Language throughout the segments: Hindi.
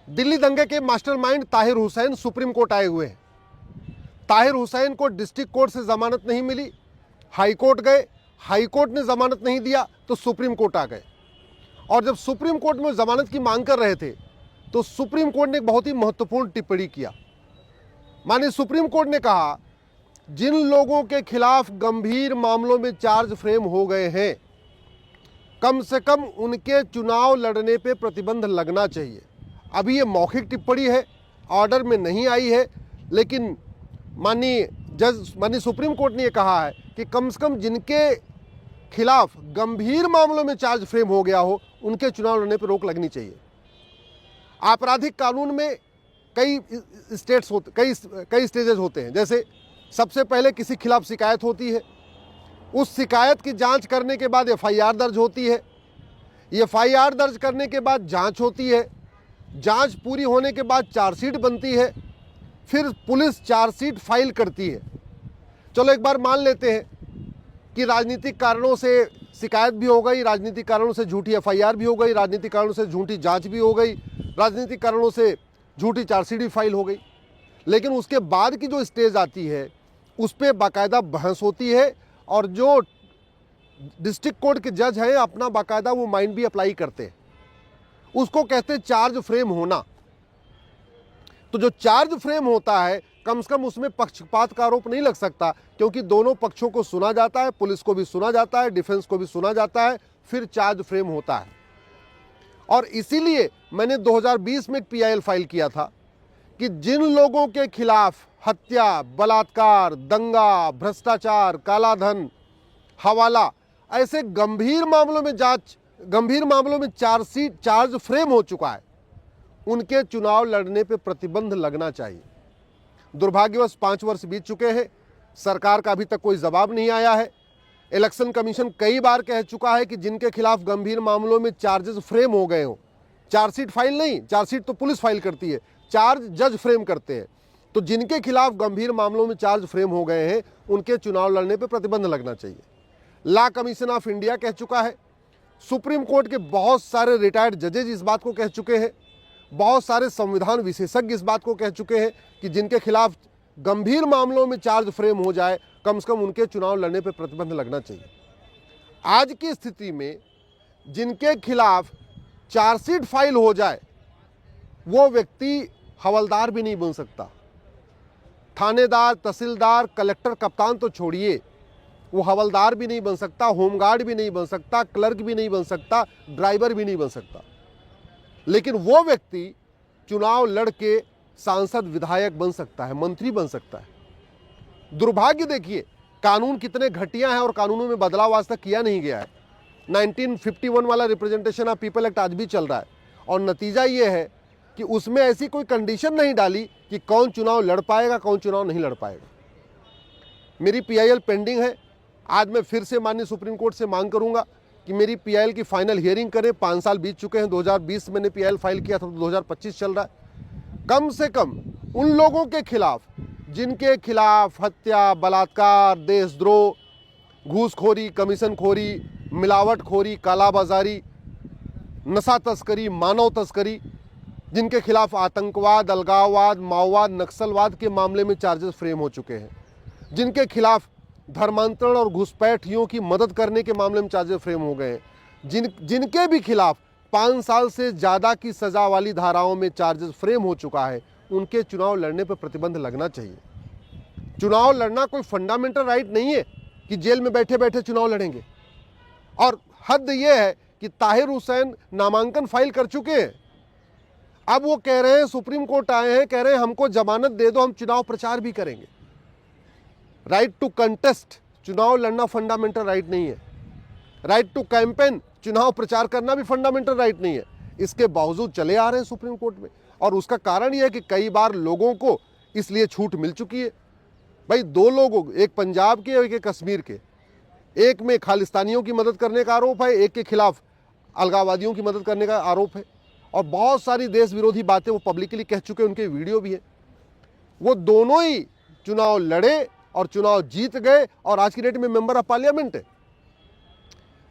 दिल्ली दंगे के mastermind Tahir Hussain supreme court आए हुए हैं। ताहिर हुसैन को डिस्ट्रिक्ट कोर्ट से जमानत नहीं मिली, हाई कोर्ट गए, हाई कोर्ट ने जमानत नहीं दिया तो सुप्रीम कोर्ट आ गए। और जब सुप्रीम कोर्ट में जमानत की मांग कर रहे थे तो सुप्रीम कोर्ट ने एक बहुत ही महत्वपूर्ण टिप्पणी किया। माननीय सुप्रीम कोर्ट ने कहा, जिन लोगों के खिलाफ गंभीर मामलों में चार्ज फ्रेम हो गए हैं, कम से कम उनके चुनाव लड़ने पे प्रतिबंध लगना चाहिए। अभी ये मौखिक टिप्पणी है, ऑर्डर में नहीं आई है, लेकिन माननीय सुप्रीम कोर्ट ने ये कहा है कि कम से कम जिनके खिलाफ गंभीर मामलों में चार्ज फ्रेम हो गया हो, उनके चुनाव लड़ने पर रोक लगनी चाहिए। आपराधिक कानून में कई स्टेजेस होते हैं। जैसे सबसे पहले किसी खिलाफ शिकायत होती है, उस शिकायत की जांच करने के बाद एफआईआर दर्ज होती है, एफआईआर दर्ज करने के बाद जांच होती है, जांच पूरी होने के बाद चार्जशीट बनती है, फिर पुलिस चार्जशीट फाइल करती है। चलो एक बार मान लेते हैं कि राजनीतिक कारणों से शिकायत भी हो गई, राजनीतिक कारणों से झूठी एफआईआर भी हो गई, राजनीतिक कारणों से झूठी जांच भी हो गई, राजनीतिक कारणों से झूठी चार्जशीट भी फाइल हो गई। लेकिन उसके बाद की जो स्टेज आती है उस पर बाकायदा बहस होती है और जो डिस्ट्रिक्ट कोर्ट के जज हैं अपना बाकायदा वो माइंड भी अप्लाई करते हैं। उसको कहते हैं चार्ज फ्रेम होना। तो जो चार्ज फ्रेम होता है, कम से कम उसमें पक्षपात का आरोप नहीं लग सकता, क्योंकि दोनों पक्षों को सुना जाता है, पुलिस को भी सुना जाता है, डिफेंस को भी सुना जाता है, फिर चार्ज फ्रेम होता है। और इसीलिए मैंने 2020 में एक पीआईएल फाइल किया था कि जिन लोगों के खिलाफ हत्या, बलात्कार, दंगा, भ्रष्टाचार, कालाधन, हवाला, ऐसे गंभीर मामलों में चार्ज फ्रेम हो चुका है, उनके चुनाव लड़ने पे प्रतिबंध लगना चाहिए। दुर्भाग्यवश 5 वर्ष बीत चुके हैं, सरकार का अभी तक कोई जवाब नहीं आया है। इलेक्शन कमीशन कई बार कह चुका है कि जिनके खिलाफ गंभीर मामलों में चार्जेस फ्रेम हो गए हो, चार्जशीट फाइल नहीं, चार्जशीट तो पुलिस फाइल करती है, चार्ज जज फ्रेम करते हैं, तो जिनके खिलाफ गंभीर मामलों में चार्ज फ्रेम हो गए हैं उनके चुनाव लड़ने पर प्रतिबंध लगना चाहिए। लॉ कमीशन ऑफ इंडिया कह चुका है, सुप्रीम कोर्ट के बहुत सारे रिटायर्ड जजेज इस बात को कह चुके हैं, बहुत सारे संविधान विशेषज्ञ इस बात को कह चुके हैं कि जिनके खिलाफ गंभीर मामलों में चार्ज फ्रेम हो जाए, कम से कम उनके चुनाव लड़ने पर प्रतिबंध लगना चाहिए। आज की स्थिति में जिनके खिलाफ चार्जशीट फाइल हो जाए वो व्यक्ति हवलदार भी नहीं बन सकता, थानेदार, तहसीलदार, कलेक्टर, कप्तान तो छोड़िए, वो हवलदार भी नहीं बन सकता, होमगार्ड भी नहीं बन सकता, क्लर्क भी नहीं बन सकता, ड्राइवर भी नहीं बन सकता। लेकिन वो व्यक्ति चुनाव लड़ के सांसद, विधायक बन सकता है, मंत्री बन सकता है। दुर्भाग्य देखिए, कानून कितने घटिया हैं और कानूनों में बदलाव आज तक किया नहीं गया है। 1951 वाला रिप्रेजेंटेशन ऑफ पीपल एक्ट आज भी चल रहा है और नतीजा ये है कि उसमें ऐसी कोई कंडीशन नहीं डाली कि कौन चुनाव लड़ पाएगा, कौन चुनाव नहीं लड़ पाएगा। मेरी पीआईएल पेंडिंग है। आज मैं फिर से माननीय सुप्रीम कोर्ट से मांग करूंगा कि मेरी पीआईएल की फाइनल हियरिंग करें। 5 साल बीत चुके हैं, 2020 मैंने पीआईएल फाइल किया था तो 2025 चल रहा है। कम से कम उन लोगों के खिलाफ जिनके खिलाफ हत्या, बलात्कार, देशद्रोह, घूसखोरी, कमीशनखोरी, मिलावटखोरी, कालाबाजारी, नशा तस्करी, मानव तस्करी, जिनके खिलाफ आतंकवाद, अलगाववाद, माओवाद, नक्सलवाद के मामले में चार्जेस फ्रेम हो चुके हैं, जिनके खिलाफ धर्मांतरण और घुसपैठियों की मदद करने के मामले में चार्जेस फ्रेम हो गए हैं, जिनके भी खिलाफ 5 साल से ज़्यादा की सज़ा वाली धाराओं में चार्जेस फ्रेम हो चुका है, उनके चुनाव लड़ने पर प्रतिबंध लगना चाहिए। चुनाव लड़ना कोई फंडामेंटल राइट नहीं है कि जेल में बैठे बैठे चुनाव लड़ेंगे। और हद यह है कि ताहिर हुसैन नामांकन फाइल कर चुके हैं, अब वो कह रहे हैं, सुप्रीम कोर्ट आए हैं, कह रहे हैं हमको जमानत दे दो, हम चुनाव प्रचार भी करेंगे। राइट टू कंटेस्ट, चुनाव लड़ना फंडामेंटल राइट नहीं है। राइट टू कैंपेन, चुनाव प्रचार करना भी फंडामेंटल राइट नहीं है। इसके बावजूद चले आ रहे हैं सुप्रीम कोर्ट में, और उसका कारण यह है कि कई बार लोगों को इसलिए छूट मिल चुकी है। भाई 2 लोगों, एक पंजाब के और एक कश्मीर के, एक में खालिस्तानियों की मदद करने का आरोप है, एक के खिलाफ अलगाववादियों की मदद करने का आरोप है, और बहुत सारी देश विरोधी बातें वो पब्लिकली कह चुके हैं, उनके वीडियो भी है। वो दोनों ही चुनाव लड़े और चुनाव जीत गए और आज की डेट में मेंबर ऑफ पार्लियामेंट है।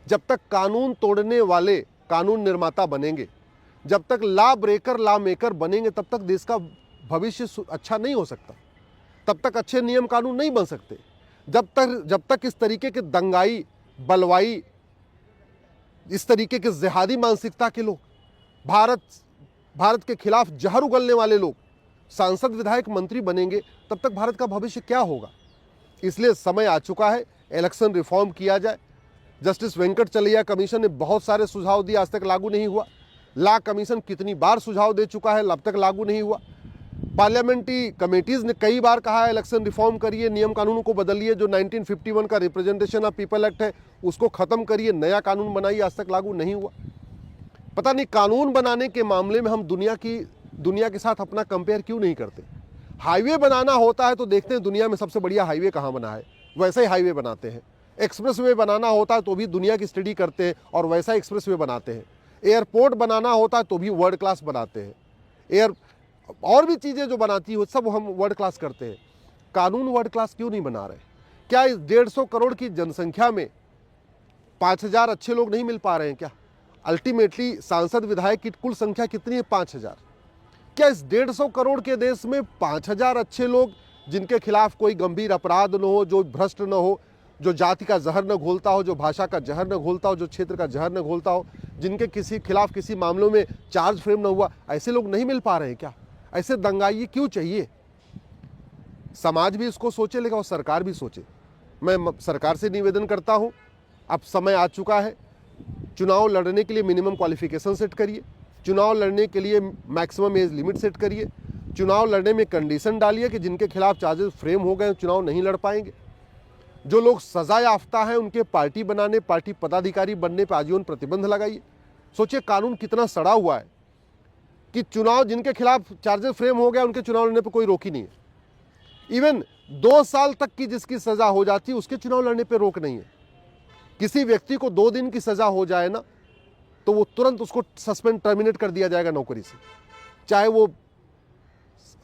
जब तक कानून तोड़ने वाले कानून निर्माता बनेंगे, जब तक लॉ ब्रेकर लॉ मेकर बनेंगे तब तक देश का भविष्य अच्छा नहीं हो सकता, तब तक अच्छे नियम कानून नहीं बन सकते। जब तक इस तरीके के दंगाई, बलवाई, इस तरीके के जिहादी मानसिकता के लोग, भारत के खिलाफ जहर उगलने वाले लोग सांसद, विधायक, मंत्री बनेंगे, तब तक भारत का भविष्य क्या होगा। इसलिए समय आ चुका है, इलेक्शन रिफॉर्म किया जाए। जस्टिस वेंकटचलैया कमीशन ने बहुत सारे सुझाव दिए, आज तक लागू नहीं हुआ। लॉ कमीशन कितनी बार सुझाव दे चुका है, अब तक लागू नहीं हुआ। पार्लियामेंट्री कमेटीज ने कई बार कहा है इलेक्शन रिफॉर्म करिए, नियम कानूनों को बदलिए, जो 1951 का रिप्रेजेंटेशन ऑफ पीपल एक्ट है उसको खत्म करिए, नया कानून बनाइए, आज तक लागू नहीं हुआ। पता नहीं कानून बनाने के मामले में हम दुनिया के साथ अपना कंपेयर क्यों नहीं करते। हाईवे बनाना होता है तो देखते हैं दुनिया में सबसे बढ़िया हाईवे कहाँ बना है, वैसा ही हाईवे बनाते हैं। एक्सप्रेस वे बनाना होता है तो भी दुनिया की स्टडी करते हैं और वैसा एक्सप्रेस वे बनाते हैं। एयरपोर्ट बनाना होता है तो भी वर्ल्ड क्लास बनाते हैं। और भी चीज़ें जो बनाती हो सब हम वर्ल्ड क्लास करते हैं। कानून वर्ल्ड क्लास क्यों नहीं बना रहे? क्या इस 150 करोड़ की जनसंख्या में 5000 अच्छे लोग नहीं मिल पा रहे हैं क्या? अल्टीमेटली सांसद विधायक की कुल संख्या कितनी है? 5000। क्या इस 150 करोड़ के देश में 5000 अच्छे लोग, जिनके खिलाफ कोई गंभीर अपराध न हो, जो भ्रष्ट न हो, जो जाति का जहर न घोलता हो, जो भाषा का जहर न घोलता हो, जो क्षेत्र का जहर न घोलता हो, जिनके किसी खिलाफ किसी मामलों में चार्ज फ्रेम न हुआ, ऐसे लोग नहीं मिल पा रहे हैं क्या? ऐसे दंगाई क्यों चाहिए? समाज भी इसको सोचे, लेकिन और सरकार भी सोचे। मैं सरकार से निवेदन करता हूं, अब समय आ चुका है, चुनाव लड़ने के लिए मिनिमम क्वालिफिकेशन सेट करिए, चुनाव लड़ने के लिए मैक्सिमम एज लिमिट सेट करिए, चुनाव लड़ने में कंडीशन डालिए कि जिनके खिलाफ चार्जेस फ्रेम हो गए चुनाव नहीं लड़ पाएंगे। जो लोग सजा याफ्ता हैं उनके पार्टी बनाने, पार्टी पदाधिकारी बनने पर आजीवन प्रतिबंध लगाइए। सोचिए कानून कितना सड़ा हुआ है कि चुनाव, जिनके खिलाफ चार्जेस फ्रेम हो गया उनके चुनाव लड़ने पर कोई रोक ही नहीं है। इवन 2 साल तक की जिसकी सजा हो जाती है उसके चुनाव लड़ने पर रोक नहीं है। किसी व्यक्ति को 2 दिन की सजा हो जाए ना तो वो तुरंत उसको सस्पेंड, टर्मिनेट कर दिया जाएगा नौकरी से, चाहे वो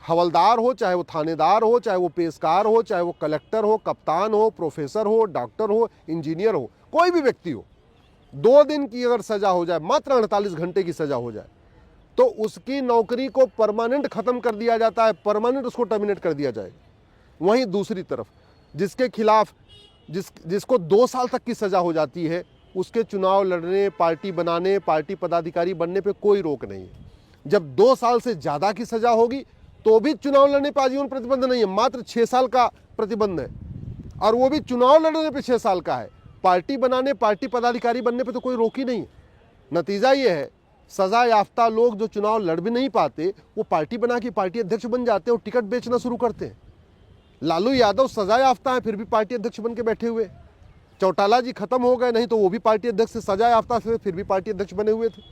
हवलदार हो, चाहे वो थानेदार हो, चाहे वो पेशकार हो, चाहे वो कलेक्टर हो, कप्तान हो, प्रोफेसर हो, डॉक्टर हो, इंजीनियर हो, कोई भी व्यक्ति हो। 2 दिन की अगर सजा हो जाए, मात्र 48 घंटे की सजा हो जाए, तो उसकी नौकरी को परमानेंट खत्म कर दिया जाता है, परमानेंट उसको टर्मिनेट कर दिया जाएगा। वहीं दूसरी तरफ जिसके खिलाफ जिसको 2 साल तक की सजा हो जाती है उसके चुनाव लड़ने, पार्टी बनाने, पार्टी पदाधिकारी बनने पे कोई रोक नहीं है। जब 2 साल से ज़्यादा की सजा होगी तो भी चुनाव लड़ने पर आजीवन प्रतिबंध नहीं है, मात्र 6 साल का प्रतिबंध है, और वो भी चुनाव लड़ने पे 6 साल का है। पार्टी बनाने, पार्टी पदाधिकारी बनने पे तो कोई रोक ही नहीं है। नतीजा ये है, सजा याफ्ता लोग जो चुनाव लड़ भी नहीं पाते वो पार्टी बना के पार्टी अध्यक्ष बन जाते हैं और टिकट बेचना शुरू करते हैं। लालू यादव सजा याफ्ता है फिर भी पार्टी अध्यक्ष बन के बैठे हुए। चौटाला जी खत्म हो गए, नहीं तो वो भी पार्टी अध्यक्ष से सजा याफ्ता थे, फिर भी पार्टी अध्यक्ष बने हुए थे।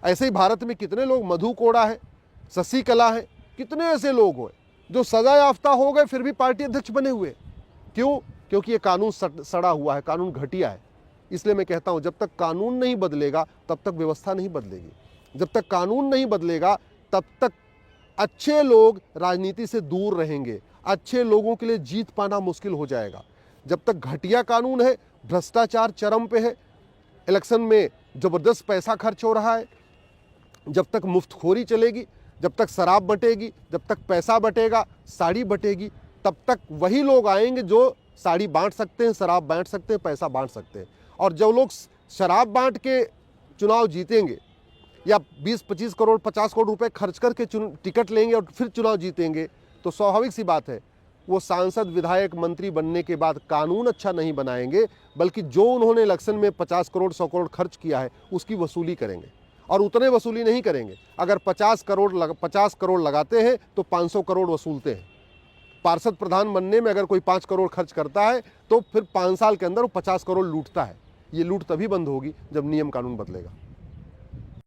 ऐसे ही भारत में कितने लोग, मधु कोड़ा है, शशि कला है, कितने ऐसे लोग हुए जो सजा याफ्ता हो गए फिर भी पार्टी अध्यक्ष बने हुए। क्यों? क्योंकि ये कानून सड़ा हुआ है, कानून घटिया है। इसलिए मैं कहता हूं जब तक कानून नहीं बदलेगा तब तक व्यवस्था नहीं बदलेगी। जब तक कानून नहीं बदलेगा तब तक अच्छे लोग राजनीति से दूर रहेंगे, अच्छे लोगों के लिए जीत पाना मुश्किल हो जाएगा। जब तक घटिया कानून है, भ्रष्टाचार चरम पे है, इलेक्शन में जबरदस्त पैसा खर्च हो रहा है, जब तक मुफ्तखोरी चलेगी, जब तक शराब बटेगी, जब तक पैसा बटेगा, साड़ी बटेगी, तब तक वही लोग आएंगे जो साड़ी बांट सकते हैं, शराब बांट सकते हैं, पैसा बांट सकते हैं। और जो लोग शराब बांट के चुनाव जीतेंगे या 20-25 करोड़ 50 करोड़ रुपए खर्च करके टिकट लेंगे और फिर चुनाव जीतेंगे, तो स्वाभाविक सी बात है वो सांसद, विधायक, मंत्री बनने के बाद कानून अच्छा नहीं बनाएंगे, बल्कि जो उन्होंने इलेक्शन में 50 करोड़ 100 करोड़ खर्च किया है उसकी वसूली करेंगे। और उतने वसूली नहीं करेंगे, अगर 50 करोड़ लगाते हैं तो 500 करोड़ वसूलते हैं। पार्षद प्रधान बनने में अगर कोई 5 करोड़ खर्च करता है तो फिर 5 साल के अंदर वो 50 करोड़ लूटता है। ये लूट तभी बंद होगी जब नियम कानून बदलेगा।